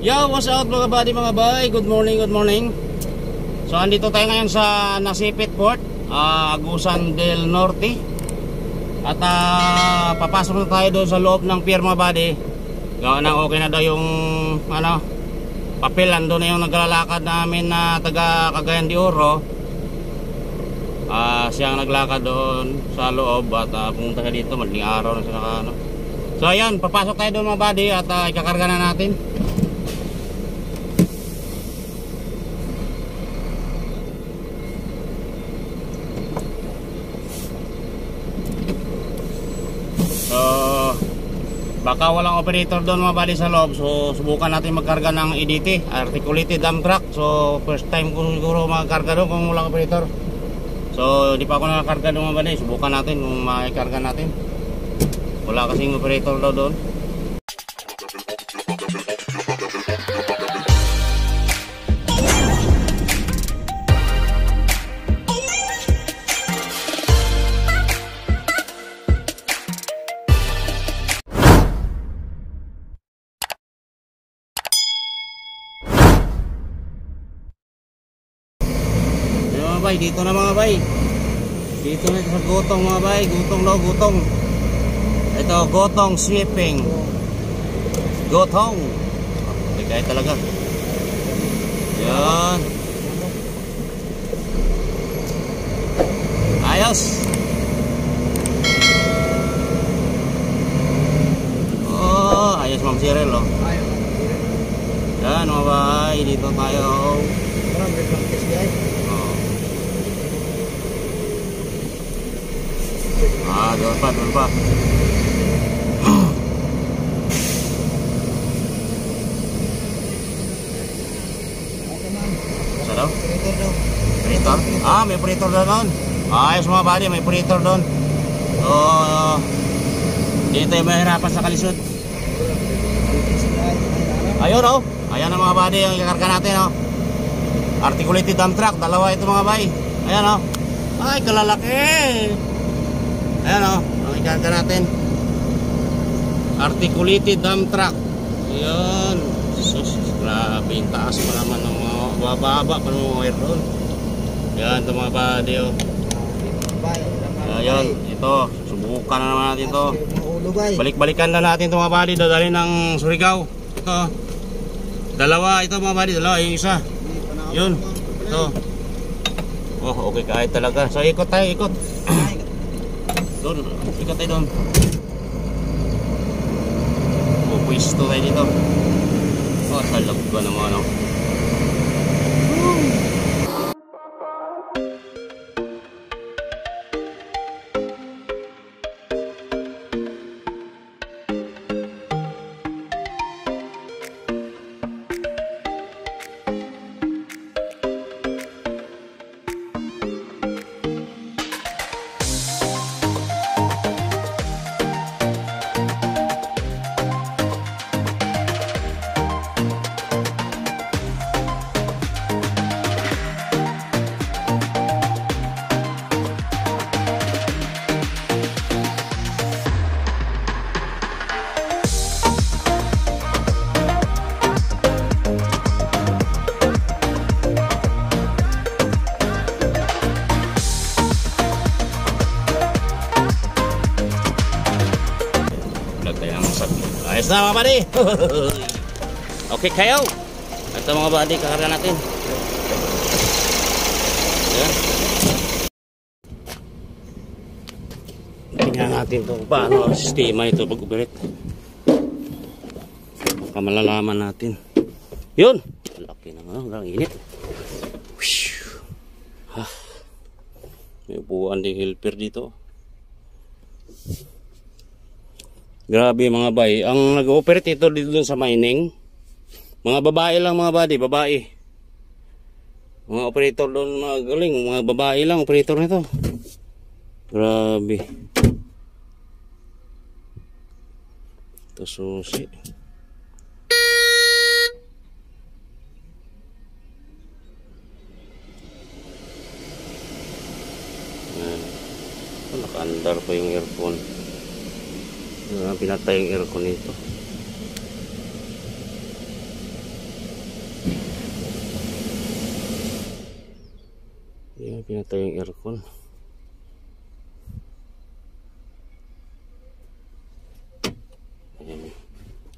Yo, what's up mga buddy, mga bay? Good morning, good morning. So, andito tayo ngayon sa Nasipit Port, Agusan del Norte. At papasok na tayo doon sa loob ng pier mga buddy. Gawa na okay na daw yung papel. Ando na yung naglalakad namin na taga Cagayan de Oro. Siyang naglakad doon sa loob at pumunta siya dito. Madaling araw na siya So ayan, papasok tayo doon mga buddy at ikakarga na natin. Baka walang operator doon mga buddy sa loob. So subukan natin magkarga ng EDT, articulated dump truck. So first time ko siguro magkarga doon kung walang operator. So di pa ako nakakarga doon mga buddy. Subukan natin kung maikarga natin. Wala kasing operator daw doon. Dito na mga bay. Dito na sa Gotong mga bay. Gotong daw, Gotong. Ito, Gotong sweeping. Gotong. Bigay talaga. Yan. Ayos. Oh, ayos Ma'am Cyril, oh. Yan mga bay. Dito tayo. Doon pa. Sa daw? Operator? May operator doon. Ayos mga buddy, may operator doon. So, dito yung mahirapan sa kalisod. Ayun oh. Ayan ang mga buddy, yung ikarga natin oh. Articulated dump truck, dalawa ito mga buddy. Ayan oh. Ay, kalalaki. Ayan o, ang ikarga natin. Articulated dump truck. Ayan. Sus, grabe yung taas pa naman ng mga bababa pa ng mga wire doon. Ayan ito mga buddy o. Ayan, ito. Subukan na naman natin ito. Balik-balikan na natin ito mga buddy. Dadali ng Surigao. Ito. Dalawa ito mga buddy. Dalawa, yung isa. Yun. Ito. Oh, okay kahit talaga. So ikot tayo, ikot. Doon, ikat tayo doon. Pupwisto tayo dito. Talag ba naman oh. Ayos na mga buddy. Okay kayo. Ito mga buddy, kakarga natin. Ayan. Tingnan natin ito paano ang sistema ito pag-operate. Baka malalaman natin. Yun. Laki na nga. Ang init. May upuan din helper dito. Grabe mga bay. Ang nag-operate ito dito sa mining. Mga babae lang mga buddy. Babae. Mga operator doon mga galing. Mga babae lang operator nito. Grabe. Ito susi. Naka-andar pa yung earphone. Pinatay yung aircon nito. Pinatay yung aircon.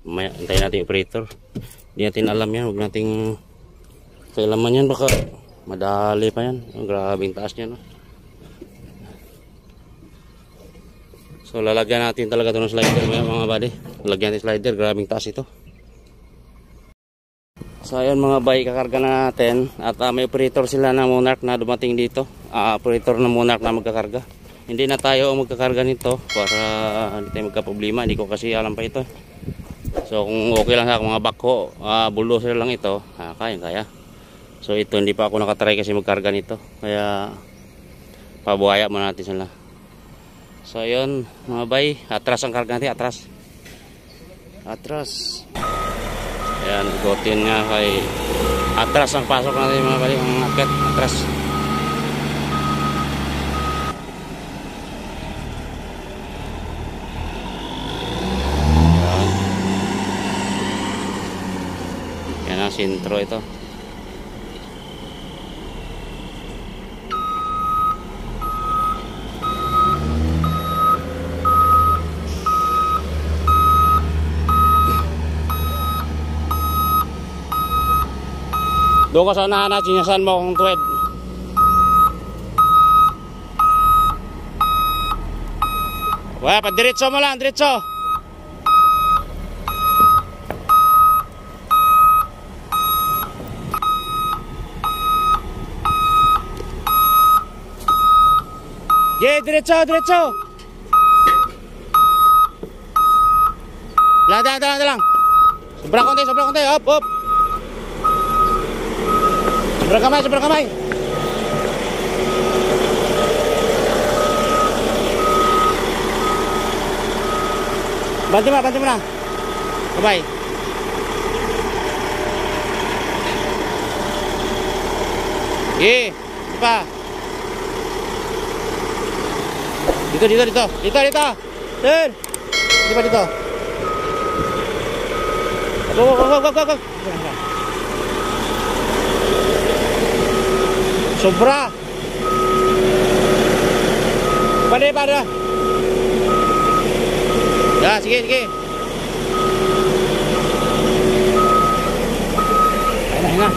Mamaya antayin natin yung operator. Hindi natin alam yan. Huwag nating kailaman yan. Baka madali pa yan. Grabing taas niya, no? So lalagyan natin talaga ito ng slider mga buddy. Lalagyan natin slider. Grabing taas ito. So ayun mga bay, kakarga na natin. At may operator sila na Monarch na dumating dito. Operator ng Monarch na magkakarga. Hindi na tayo ang magkakarga nito para hindi tayo magka-problema. Hindi ko kasi alam pa ito. So kung okay lang sa mga backhoe, bulldozer lang ito, kaya. So ito hindi pa ako nakatry kasi magkarga nito. Kaya pabuhaya muna natin sila. So ayun mga bay, atras ang karga natin, atras. Ayan, igutin nga kay atras ang pasok natin mga bay, ang akit, atras. Sintro ito. Doon ka sa unahan na, sinasan mo kung tuwid. Wala, padiretso mo lang, diretso. Diretso. Lang. Sobrang konti. Up. Sobrang kamay. Bantu mo na. Kamay. Pa. Dito. Turn. Dito. Go. Sobra. Pada. Ya, sige. Ayun na.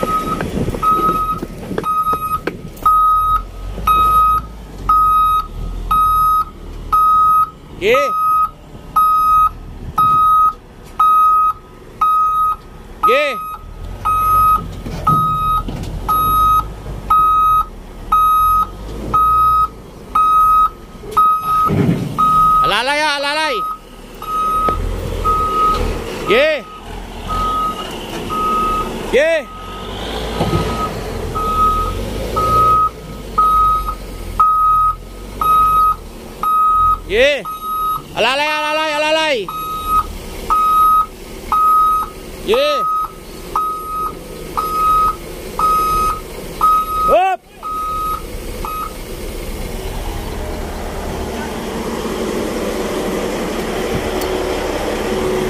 Alalay. Alalay. Up.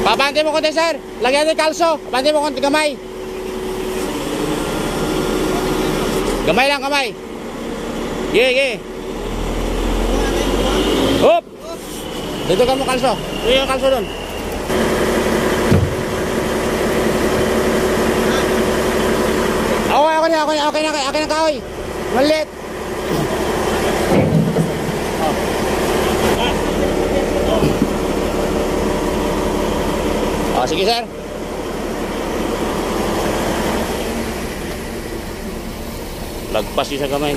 Pabante mo konti, sir. Lagyan natin kalso. Pabante mo konti, kamay. Kamay lang. Up. Dito ka mo kalso. Dito yung kalso doon. Okay na kahoy. Malit. Sige sir. Lagpas siya sa kamay.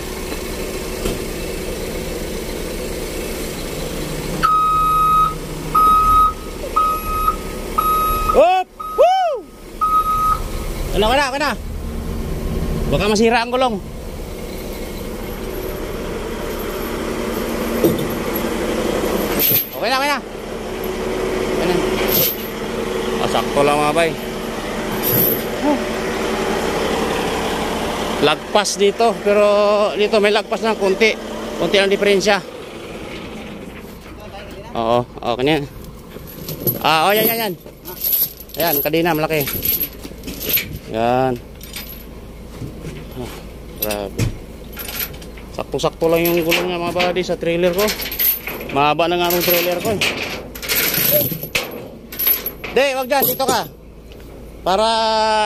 Up! Woo! Kana. Baka masira ang gulong. Okay na. Sakto lang mga bay. Lagpas dito, pero dito may lagpas na konti lang diferensya. Oo, kanya. Yan. Ayan, kadina malaki. Yan. Grabe. Sakto-sakto lang yung gulong niya mga buddy sa trailer ko. Mahaba na nga ang trailer ko. Dey, wag dyan, dito ka. Para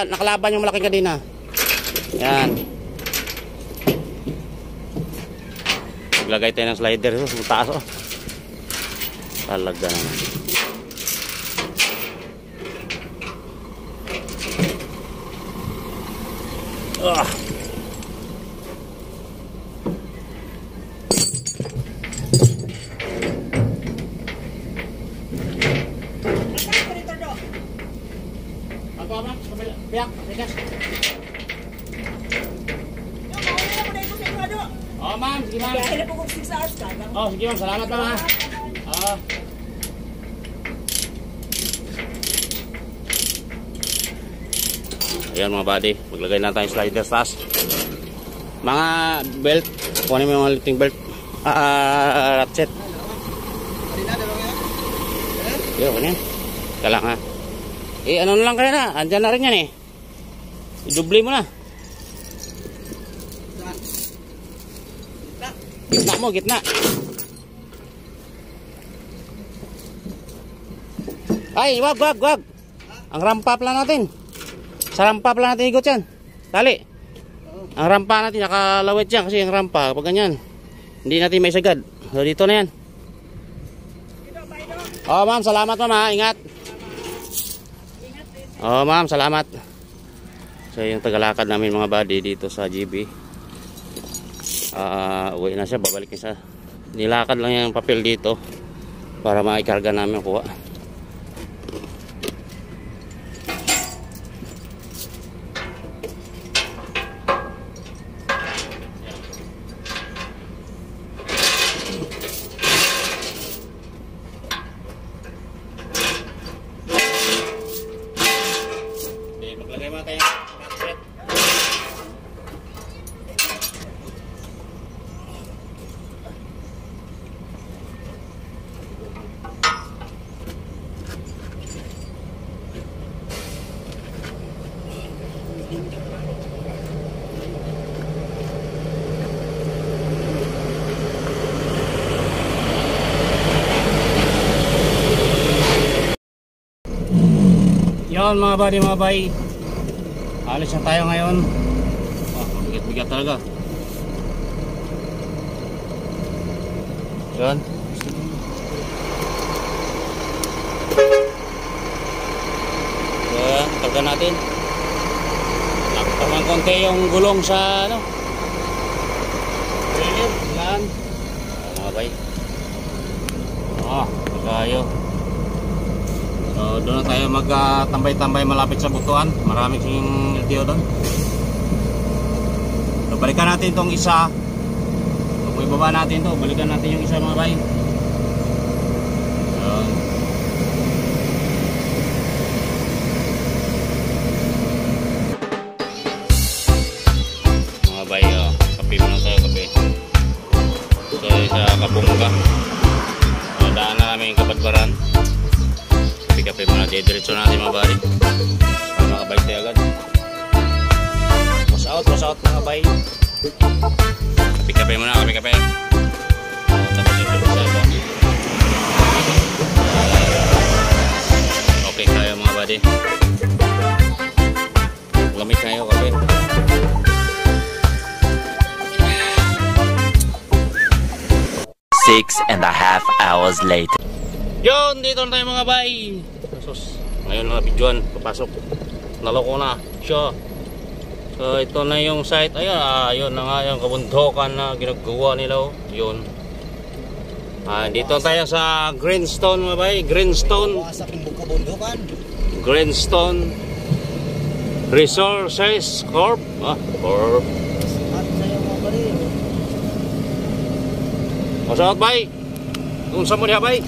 nakalaban yung malaking kadena. Yan. Maglagay tayo ng slider sa taas. Oh. Talaga naman. Ah. Piak, tigas. Oh, ma'am, sige ma'am. Oh, sige ma'am, salamat ma'am ha. Ayan mga buddy, maglagay na tayo slider taas. Mga belt, kunin mo yung mga lifting belt. Ratchet. Yo, kunin. Kala nga. Ano na lang kaya na, andyan na rin yan eh. I-dubli mo na. Gitna mo, gitna. Ay, wag. Ang rampa pala natin. Sa rampa pala natin ikot yan. Tali. Ang rampa natin, nakalawit yan kasi ang rampa, pag ganyan, hindi natin may sagad. So, dito na yan. Oh, ma'am, salamat ma'am ha. Ingat. Oh, ma'am, salamat. So, yung tagalakad namin mga buddy dito sa GB. Uwi na siya, babalik niya siya. Nilakad lang yung papel dito para maikarga namin kuha. Maglagay mo tayo. Yon mga buddy, alis na tayo ngayon. Bigat talaga. Yon. Yan, karga natin. Nakapang konti yung gulong sa ano. Yan. Mga bay. Tayo. So, doon na tayo magtambay-tambay malapit sa butuan. Maraming LTO doon. So, balikan natin itong isa. So, kung ibaba natin ito, balikan natin yung isa mga bay. So, mga bay, kape muna tayo, kape. So, sa Kabungga. So, daan na namin yung Kabadbaran. Kape muna, diretso natin mga buddy para makabike tayo agad. Wash out mga bay. Kape muna, kape. Tapos yung diretso. Okay tayo mga buddy. Lamig tayo kape. Six and a half hours later. Yun, dito na tayo mga bay. Ngayon mga videoan, papasok. Naloko na siya. So ito na yung site. Ayun na nga yung kabundukan na ginagawa nila. Yun. Dito tayo sa Greenstone mga bay. Greenstone Resources Corp. Corp. Masakot bay. Kung saan mo niya bay?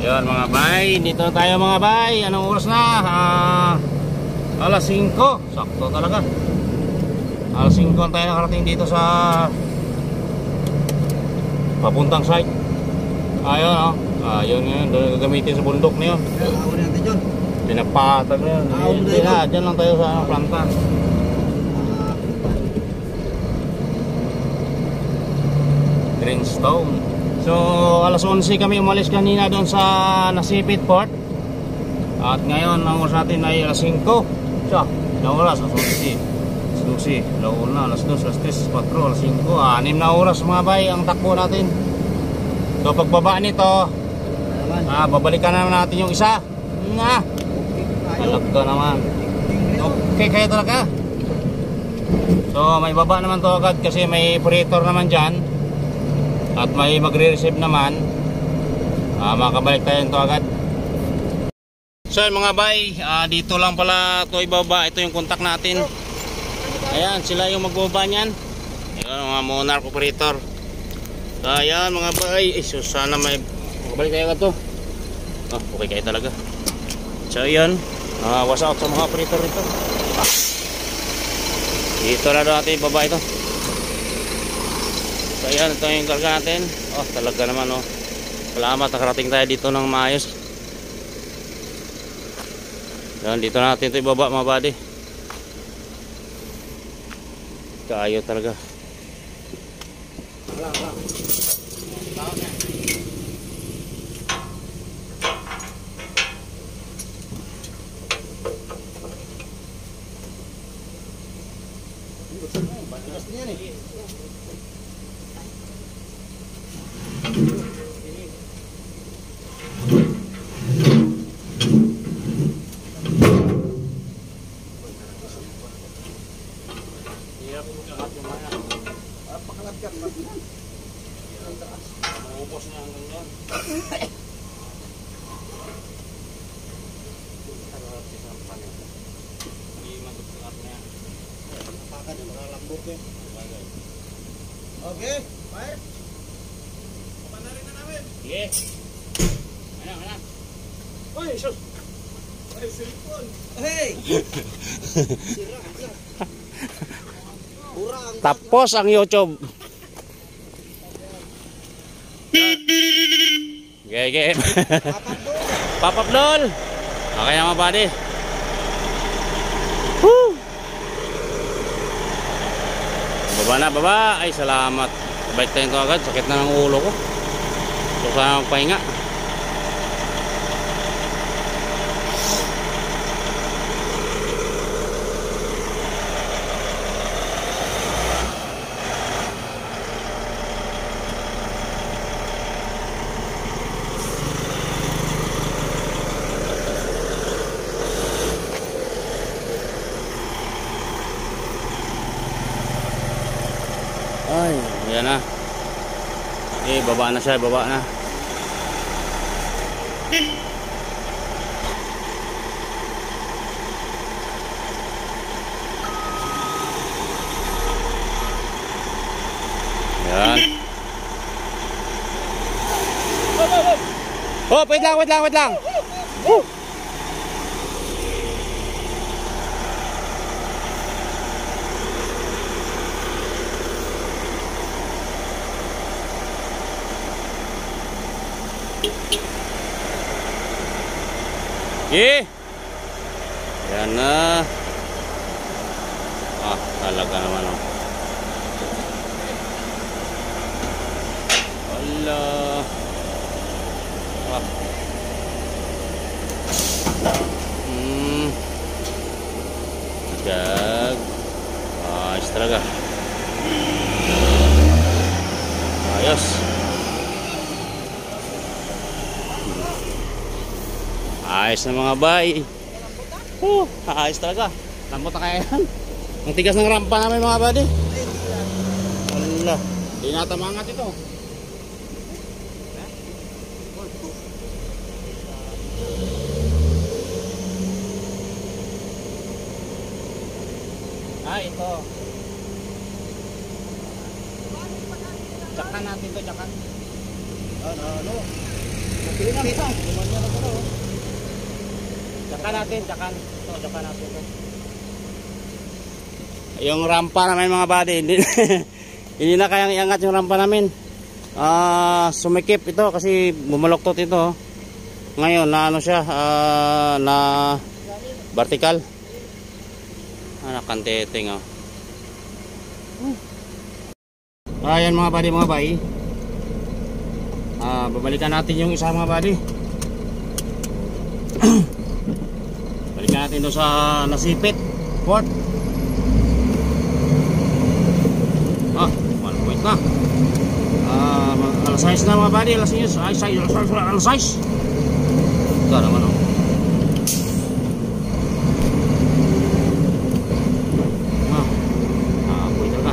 Yun mga bay, dito tayo mga bay. Anong oras na? Alas 5. Sakto talaga. Alas 5 tayo nakarating dito sa papuntang site. Ayun ayun yun, doon gagamitin sa bundok na yun. Pinapatag na yun. Dyan lang tayo sa planta. Greenstone. So alas 11 kami umalis kanina doon sa Nasipit Port. At ngayon ang oras natin ay alas 5. So, ilang oras? Alas 11, alas 12, alas 2, alas 3, alas 4, alas 5, 6 na oras mga bay ang takbo natin. So pagbaba nito, babalikan naman natin yung isa. Talaga naman. Okay kaya talaga. So may baba naman to agad kasi may operator naman dyan. At may magre-receive naman. Makabalik tayo ito agad. So mga bay, dito lang pala ito ibaba. Ito yung contact natin. Ayan, sila yung magbaba niyan. Ayan, mga monarch operator. So ayan mga bay, sana may makabalik tayo agad to. Okay kayo talaga. So ayan, watch out sa mga operator dito. Dito na natin ibaba ito. So ayan, ito yung karga natin. Talaga naman salamat, nakarating tayo dito ng maayos. Yan, dito natin ito ibaba mga buddy. Kaayo talaga. Okay, fire. Panarin na namin. Sige. Ayan. Uy, sus. Ay, cellphone. Hey. Sira. Tapos ang YouTube. Game. Pop-up doll. Okay na mga buddy. Woo! Baba. Ay salamat. Balik tayo ito agad. Sakit na ng ulo ko. So sana magpahinga. Ay, yan na. Baba na siya, baba na. Yan. Wait lang. Yan na. Talaga naman Wala. Jag. Ayos talaga. Ayos. Ayos na mga bay. Ayos talaga. Lambot na kaya yan. Ang tigas ng rampa namin mga buddy. Wala. Hindi nata mangat ito. Ito. Tsakan natin ito, tsakan. Ano? Tsakan natin. Ito, tsakan natin ito. Yung rampa namin mga buddy, hindi na kayang iangat yung rampa namin. Sumikip ito kasi bumaloktot ito. Ngayon na ano siya, na vertical. Nakanteteng Ayan mga buddy, Babalikan natin yung isa mga buddy. Balikan natin doon sa Nasipit Port. 1 point na. Alas 6 na mga buddy. Alas 6. Alas 6. Ito naman oh. Point talaga.